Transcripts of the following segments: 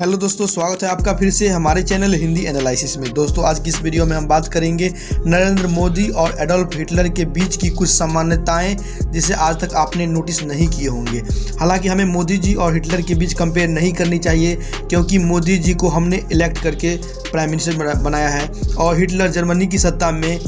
Hello दोस्तों, स्वागत है आपका फिर से हमारे चैनल हिंदी एनालिसिस में। दोस्तों आज की इस वीडियो में हम बात करेंगे नरेंद्र मोदी और एडोल्फ हिटलर के बीच की कुछ सामान्यताएं जिसे आज तक आपने नोटिस नहीं किए होंगे। हालांकि हमें मोदी जी और हिटलर के बीच कंपेयर नहीं करनी चाहिए, क्योंकि मोदी जी को हमने इलेक्ट करके प्राइम मिनिस्टर बनाया है और हिटलर जर्मनी की सत्ता में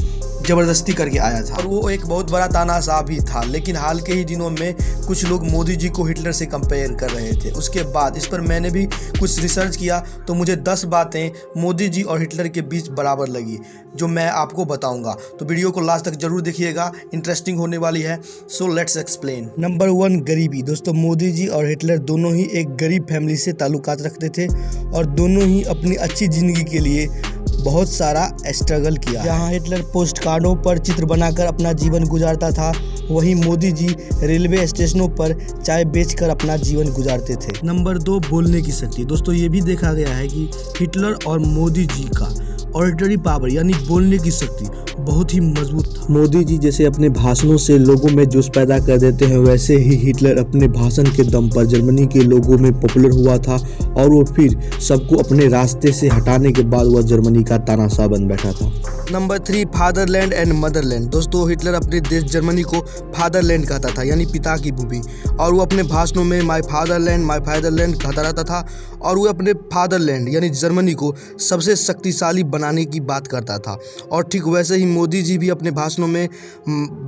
ज़बरदस्ती करके आया था और वो एक बहुत बड़ा तानाशाह भी था। लेकिन हाल के ही दिनों में कुछ लोग मोदी जी को हिटलर से कंपेयर कर रहे थे। उसके बाद इस पर मैंने भी कुछ रिसर्च किया तो मुझे 10 बातें मोदी जी और हिटलर के बीच बराबर लगी, जो मैं आपको बताऊंगा। तो वीडियो को लास्ट तक जरूर देखिएगा, इंटरेस्टिंग होने वाली है। So let's explain. नंबर 1, गरीबी। दोस्तों मोदी जी और हिटलर दोनों ही एक गरीब फैमिली से ताल्लुकात रखते थे और दोनों ही अपनी अच्छी ज़िंदगी के लिए बहुत सारा स्ट्रगल किया। जहाँ हिटलर पोस्ट कार्डों पर चित्र बनाकर अपना जीवन गुजारता था, वहीं मोदी जी रेलवे स्टेशनों पर चाय बेचकर अपना जीवन गुजारते थे। नंबर 2, बोलने की शक्ति। दोस्तों ये भी देखा गया है कि हिटलर और मोदी जी का ऑडिटरी पावर यानी बोलने की शक्ति बहुत ही मजबूत था। मोदी जी जैसे अपने भाषणों से लोगों में जोश पैदा कर देते हैं, वैसे ही हिटलर अपने भाषण के दम पर जर्मनी के लोगों में पॉपुलर हुआ था और वो फिर सबको अपने रास्ते से हटाने के बाद वह जर्मनी का तानाशाह बन बैठा था। Number 3, fatherland and Motherland. दोस्तों हिटलर अपने देश जर्मनी को फादरलैंड कहता था यानी पिता की भूमि, और वो अपने भाषणों में माय फादरलैंड कहता रहता था और वो अपने फादरलैंड यानी जर्मनी को सबसे शक्तिशाली बनाने की बात करता था। और ठीक वैसे ही मोदी जी भी अपने भाषणों में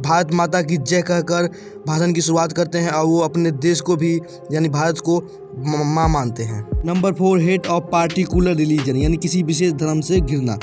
भारत माता की जय कहकर भाषण की शुरुआत करते हैं और वो अपने देश को भी यानी भारत को माँ मानते हैं। Number 4, hate of particular religion यानी किसी विशेष धर्म से घृणा।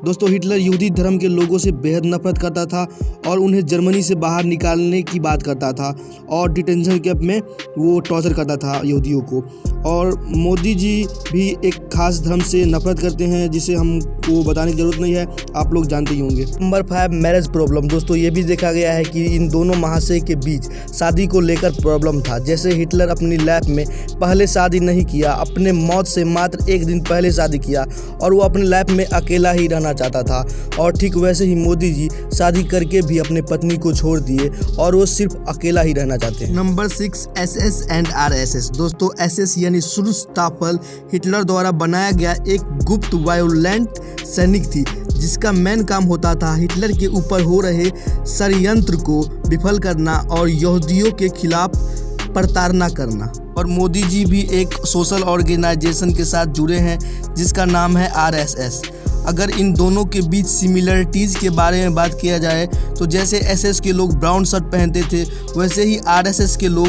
दोस्तों हिटलर यहूदी धर्म के लोगों से बेहद नफरत करता था और उन्हें जर्मनी से बाहर निकालने की बात करता था और डिटेंशन कैंप में वो टॉर्चर करता था यहूदियों को। और मोदी जी भी एक खास धर्म से नफरत करते हैं जिसे हमको बताने की जरूरत नहीं है, आप लोग जानते ही होंगे। Number 5, marriage problem. दोस्तों ये भी देखा गया है कि इन दोनों महाशय के बीच शादी को लेकर प्रॉब्लम था। जैसे हिटलर अपनी लाइफ में पहले शादी नहीं किया, अपने मौत से मात्र 1 दिन पहले शादी किया और वो अपनी लाइफ में अकेला ही रहना चाहता था। और ठीक वैसे ही मोदी जी शादी करके भी अपने पत्नी को छोड़ दिए और वो सिर्फ अकेला ही रहना चाहते हैं। Number 6, SS and RSS। दोस्तों SS यानी शुरुस्ताफल हिटलर द्वारा बनाया गया एक गुप्त वायोलेंट सैनिक थी, जिसका मेन काम होता था हिटलर के ऊपर हो रहे षड्यंत्र को विफल करना और यहूदियों के खिलाफ प्रताड़ना करना। और मोदी जी भी एक सोशल ऑर्गेनाइजेशन के साथ जुड़े हैं जिसका नाम है RSS। अगर इन दोनों के बीच सिमिलरिटीज़ के बारे में बात किया जाए तो जैसे SS के लोग ब्राउन शर्ट पहनते थे, वैसे ही RSS के लोग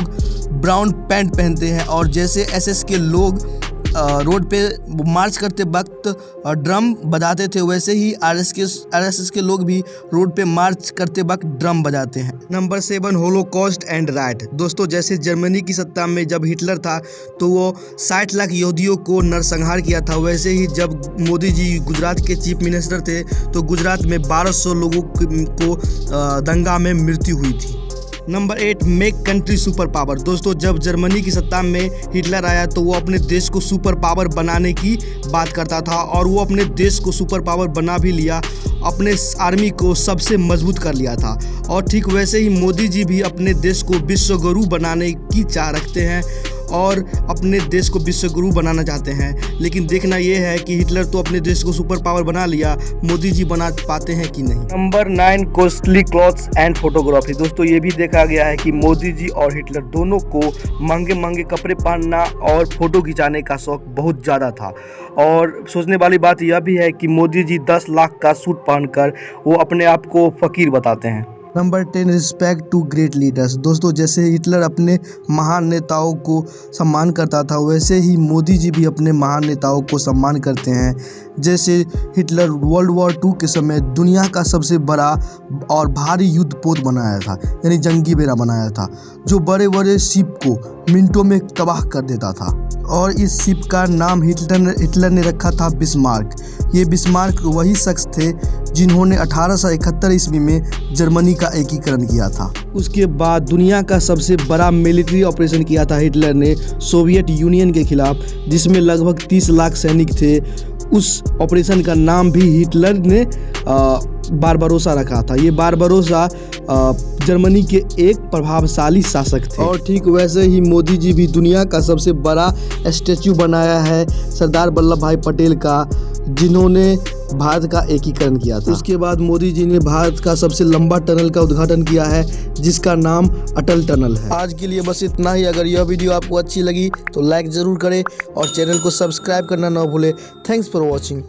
ब्राउन पैंट पहनते हैं। और जैसे SS के लोग रोड पे मार्च करते वक्त ड्रम बजाते थे, वैसे ही RSS के लोग भी रोड पे मार्च करते वक्त ड्रम बजाते हैं। Number 7, Holocaust and right. दोस्तों जैसे जर्मनी की सत्ता में जब हिटलर था तो वो 60 लाख यहूदियों को नरसंहार किया था, वैसे ही जब मोदी जी गुजरात के चीफ मिनिस्टर थे तो गुजरात में 1200 लोगों को दंगा में मृत्यु हुई थी। Number 8, make country super power. दोस्तों जब जर्मनी की सत्ता में हिटलर आया तो वो अपने देश को सुपर पावर बनाने की बात करता था और वो अपने देश को सुपर पावर बना भी लिया, अपने आर्मी को सबसे मजबूत कर लिया था। और ठीक वैसे ही मोदी जी भी अपने देश को विश्वगुरु बनाने की चाह रखते हैं और अपने देश को विश्वगुरु बनाना चाहते हैं। लेकिन देखना यह है कि हिटलर तो अपने देश को सुपर पावर बना लिया, मोदी जी बना पाते हैं कि नहीं। Number 9, costly clothes and photography. दोस्तों ये भी देखा गया है कि मोदी जी और हिटलर दोनों को महंगे महंगे कपड़े पहनना और फोटो खिंचाने का शौक बहुत ज़्यादा था। और सोचने वाली बात यह भी है कि मोदी जी 10 लाख का सूट पहनकर वो अपने आप को फकीर बताते हैं। Number 10, respect to great leaders. दोस्तों जैसे हिटलर अपने महान नेताओं को सम्मान करता था, वैसे ही मोदी जी भी अपने महान नेताओं को सम्मान करते हैं। जैसे हिटलर वर्ल्ड वॉर 2 के समय दुनिया का सबसे बड़ा और भारी युद्धपोत बनाया था यानी जंगी बेड़ा बनाया था, जो बड़े बड़े शिप को मिनटों में तबाह कर देता था। और इस शिप का नाम हिटलर ने रखा था बिस्मार्क। ये बिस्मार्क वही शख्स थे जिन्होंने 1871 ईस्वी में जर्मनी का एकीकरण किया था। उसके बाद दुनिया का सबसे बड़ा मिलिट्री ऑपरेशन किया था हिटलर ने सोवियत यूनियन के खिलाफ, जिसमें लगभग 30 लाख सैनिक थे। उस ऑपरेशन का नाम भी हिटलर ने बारबरोसा रखा था। ये बारबरोसा जर्मनी के एक प्रभावशाली शासक थे। और ठीक वैसे ही मोदी जी भी दुनिया का सबसे बड़ा स्टैचू बनाया है सरदार वल्लभ भाई पटेल का, जिन्होंने भारत का एकीकरण किया था। उसके बाद मोदी जी ने भारत का सबसे लंबा टनल का उद्घाटन किया है, जिसका नाम अटल टनल है। आज के लिए बस इतना ही। अगर यह वीडियो आपको अच्छी लगी तो लाइक ज़रूर करें और चैनल को सब्सक्राइब करना ना भूलें। Thanks for watching.